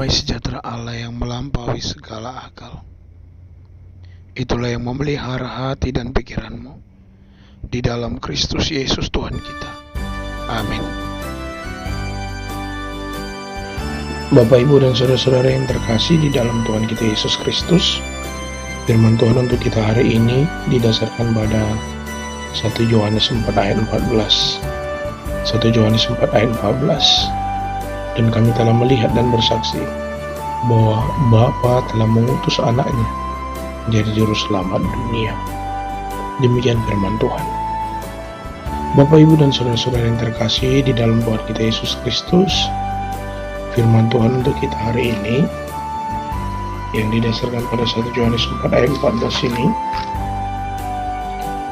damai sejahtera Allah yang melampaui segala akal. Itulah yang memelihara hati dan pikiranmu di dalam Kristus Yesus Tuhan kita. Amin. Bapak, Ibu, dan saudara-saudara yang terkasih di dalam Tuhan kita Yesus Kristus, firman Tuhan untuk kita hari ini didasarkan pada 1 Yohanes 4 ayat 14. 1 Yohanes 4 ayat 14. Dan kami telah melihat dan bersaksi bahwa Bapa telah mengutus anaknya menjadi juru selamat dunia. Demikian firman Tuhan. Bapak, Ibu, dan saudara-saudara yang terkasih di dalam Tuhan kita Yesus Kristus, firman Tuhan untuk kita hari ini yang didasarkan pada 1 Yohanes 4 ayat 14 ini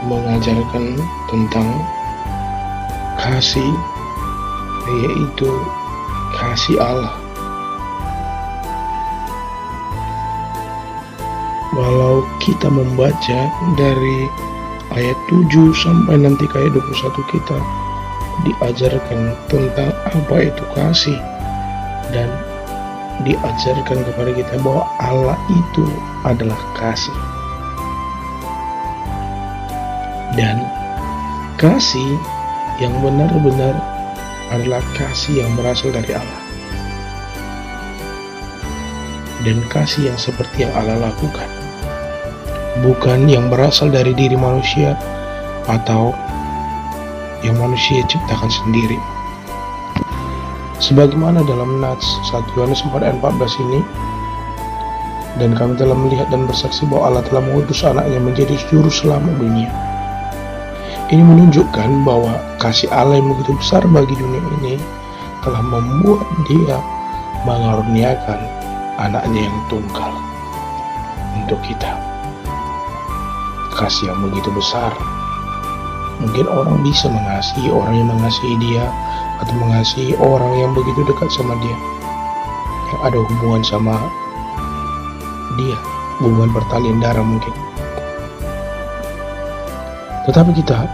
mengajarkan tentang kasih, yaitu kasih Allah. Walau kita membaca dari ayat 7 sampai nanti ke ayat 21, kita diajarkan tentang apa itu kasih, dan diajarkan kepada kita bahwa Allah itu adalah kasih. Dan kasih yang benar-benar adalah kasih yang berasal dari Allah. Dan kasih yang seperti yang Allah lakukan, bukan yang berasal dari diri manusia atau yang manusia ciptakan sendiri. Sebagaimana dalam Nats 1 Yohanes 4 ayat 14 ini, dan kami telah melihat dan bersaksi bahwa Allah telah mengutus anaknya menjadi juru selamat dunia. Ini menunjukkan bahwa kasih Allah yang begitu besar bagi dunia ini telah membuat Dia mengaruniakan anaknya yang tunggal untuk kita. Kasih yang begitu besar. Mungkin orang bisa mengasihi orang yang mengasihi Dia, atau mengasihi orang yang begitu dekat sama Dia, yang ada hubungan sama Dia, hubungan pertalian darah mungkin. Tetapi kita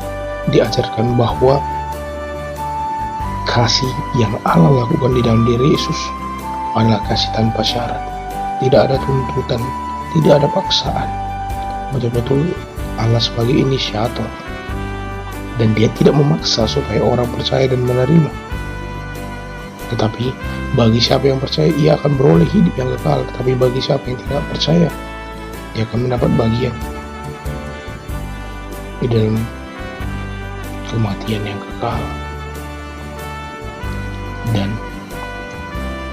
diajarkan bahwa kasih yang Allah lakukan di dalam diri Yesus adalah kasih tanpa syarat. Tidak ada tuntutan, tidak ada paksaan. Betul-betul Allah sebagai inisiator, dan Dia tidak memaksa supaya orang percaya dan menerima. Tetapi bagi siapa yang percaya, ia akan beroleh hidup yang kekal. Tetapi bagi siapa yang tidak percaya, dia akan mendapat bagian di dalam kematian yang kekal. Dan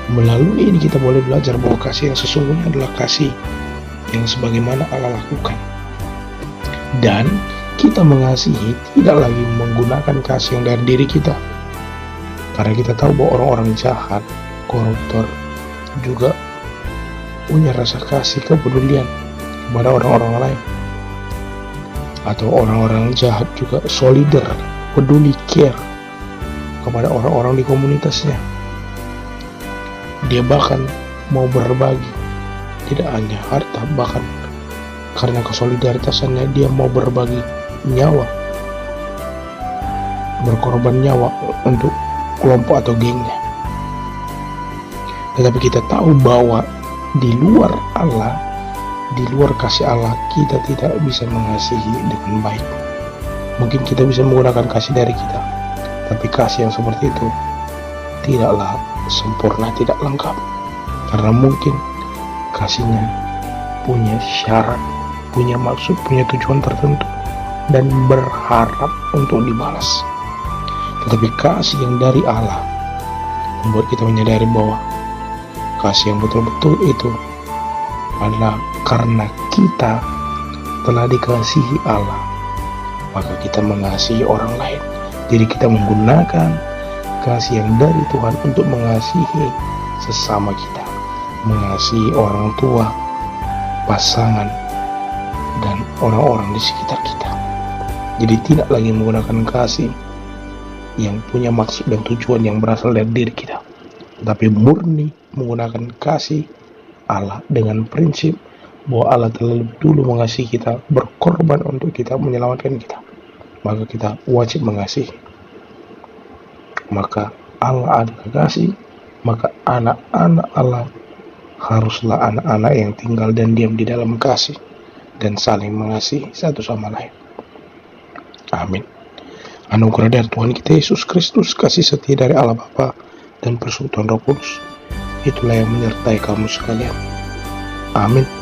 melalui ini kita boleh belajar bahwa kasih yang sesungguhnya adalah kasih yang sebagaimana Allah lakukan. Dan kita mengasihi tidak lagi menggunakan kasih yang dari diri kita, karena kita tahu bahwa orang-orang jahat, koruptor juga punya rasa kasih, kepedulian kepada orang-orang lain. Atau orang-orang jahat juga solider, peduli, care kepada orang-orang di komunitasnya. Dia bahkan mau berbagi, tidak hanya harta, bahkan karena kesolidaritasannya dia mau berbagi nyawa, berkorban nyawa untuk kelompok atau gengnya. Tetapi kita tahu bahwa di luar Allah, di luar kasih Allah, kita tidak bisa mengasihi dengan baik. Mungkin kita bisa menggunakan kasih dari kita, tapi kasih yang seperti itu tidaklah sempurna, tidak lengkap, karena mungkin kasihnya punya syarat, punya maksud, punya tujuan tertentu, dan berharap untuk dibalas. Tetapi kasih yang dari Allah membuat kita menyadari bahwa kasih yang betul-betul itu adalah karena kita telah dikasihi Allah, maka kita mengasihi orang lain. Jadi kita menggunakan kasih yang dari Tuhan untuk mengasihi sesama kita, mengasihi orang tua, pasangan, dan orang-orang di sekitar kita. Jadi tidak lagi menggunakan kasih yang punya maksud dan tujuan yang berasal dari diri kita, tapi murni menggunakan kasih Allah dengan prinsip bahwa Allah terlebih dulu mengasihi kita, berkorban untuk kita, menyelamatkan kita, maka kita wajib mengasihi. Maka Allah adalah kasih, maka anak-anak Allah haruslah anak-anak yang tinggal dan diam di dalam kasih dan saling mengasihi satu sama lain. Amin. Anugerah dari Tuhan kita Yesus Kristus, kasih setia dari Allah Bapa, dan persekutuan Roh Kudus, itulah yang menyertai kamu sekalian. Amin.